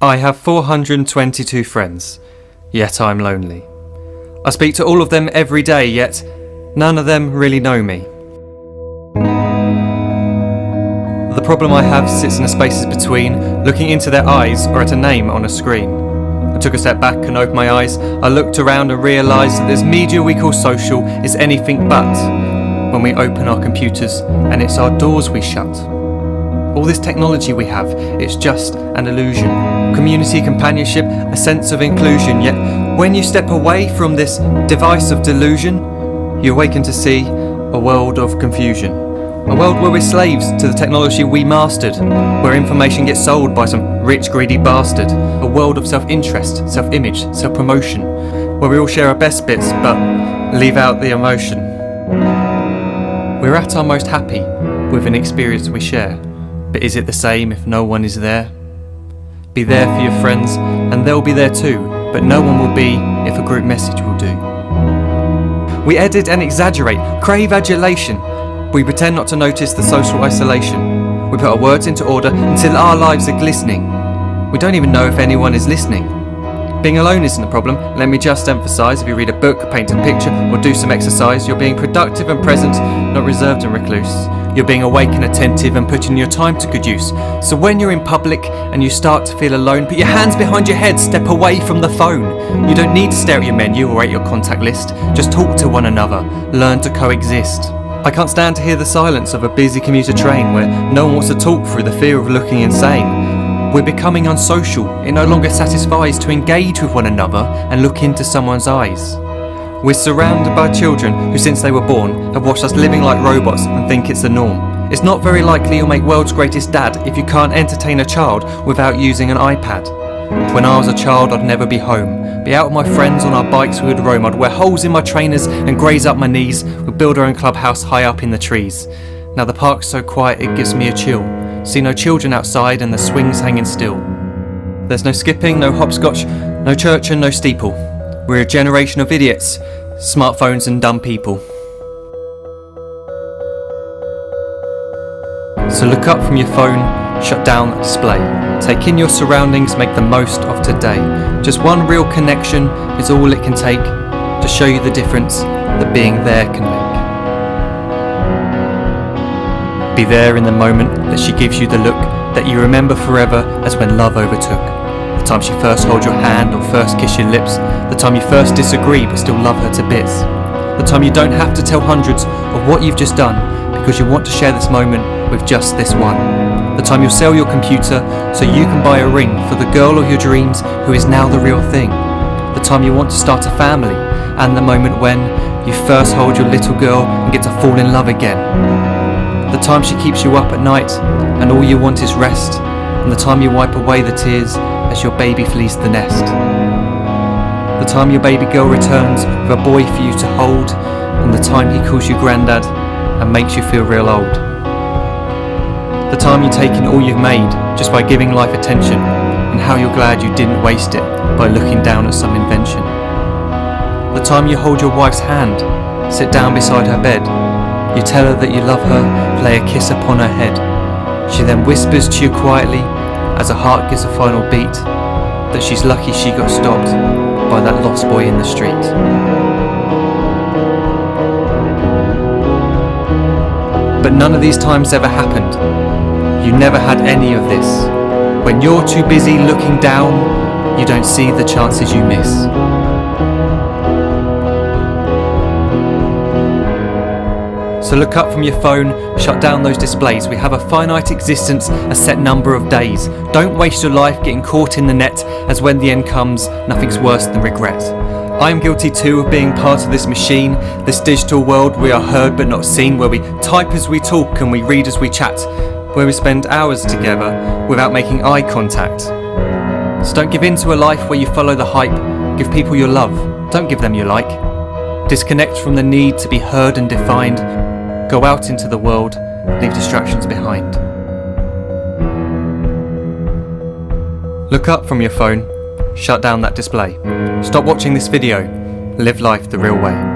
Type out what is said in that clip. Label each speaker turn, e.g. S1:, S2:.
S1: I have 422 friends, yet I'm lonely. I speak to all of them every day, yet none of them really know me. The problem I have sits in the spaces between looking into their eyes or at a name on a screen. I took a step back and opened my eyes. I looked around and realised that this media we call social is anything but when we open our computers and it's our doors we shut. All this technology we have, it's just an illusion. Community, companionship, a sense of inclusion. Yet when you step away from this device of delusion, you awaken to see a world of confusion. A world where we're slaves to the technology we mastered, where information gets sold by some rich, greedy bastard. A world of self-interest, self-image, self-promotion, where we all share our best bits but leave out the emotion. We're at our most happy with an experience we share. But is it the same if no one is there? Be there for your friends and they'll be there too, but no one will be if a group message will do. We edit and exaggerate, crave adulation. We pretend not to notice the social isolation. We put our words into order until our lives are glistening. We don't even know if anyone is listening. Being alone isn't the problem. Let me just emphasise, if you read a book, paint a picture or do some exercise, you're being productive and present, not reserved and recluse. You're being awake and attentive and putting your time to good use. So when you're in public and you start to feel alone, put your hands behind your head, step away from the phone. You don't need to stare at your menu or at your contact list. Just talk to one another, learn to coexist. I can't stand to hear the silence of a busy commuter train where no one wants to talk through the fear of looking insane. We're becoming unsocial. It no longer satisfies to engage with one another and look into someone's eyes. We're surrounded by children who, since they were born, have watched us living like robots and think it's the norm. It's not very likely you'll make world's greatest dad if you can't entertain a child without using an iPad. When I was a child, I'd never be home. Be out with my friends on our bikes, we would roam. I'd wear holes in my trainers and graze up my knees. We'd build our own clubhouse high up in the trees. Now the park's so quiet it gives me a chill. See no children outside and the swings hanging still. There's no skipping, no hopscotch, no church and no steeple. We're a generation of idiots, smartphones and dumb people. So look up from your phone, shut down the display. Take in your surroundings, make the most of today. Just one real connection is all it can take to show you the difference that being there can make. Be there in the moment that she gives you the look that you remember forever as when love overtook. The time she first holds your hand or first kiss your lips. The time you first disagree but still love her to bits. The time you don't have to tell hundreds of what you've just done because you want to share this moment with just this one. The time you'll sell your computer so you can buy a ring for the girl of your dreams who is now the real thing. The time you want to start a family and the moment when you first hold your little girl and get to fall in love again. The time she keeps you up at night and all you want is rest, and the time you wipe away the tears as your baby flees the nest. The time your baby girl returns with a boy for you to hold, and the time he calls you granddad and makes you feel real old. The time you take in all you've made just by giving life attention, and how you're glad you didn't waste it by looking down at some invention. The time you hold your wife's hand, sit down beside her bed, you tell her that you love her, lay a kiss upon her head. She then whispers to you quietly, as her heart gives a final beat, that she's lucky she got stopped by that lost boy in the street. But none of these times ever happened. You never had any of this. When you're too busy looking down, you don't see the chances you miss. So look up from your phone, shut down those displays. We have a finite existence, a set number of days. Don't waste your life getting caught in the net, as when the end comes, nothing's worse than regret. I am guilty too of being part of this machine, this digital world we are heard but not seen, where we type as we talk and we read as we chat, where we spend hours together without making eye contact. So don't give in to a life where you follow the hype. Give people your love, don't give them your like. Disconnect from the need to be heard and defined. Go out into the world, leave distractions behind. Look up from your phone, shut down that display. Stop watching this video, live life the real way.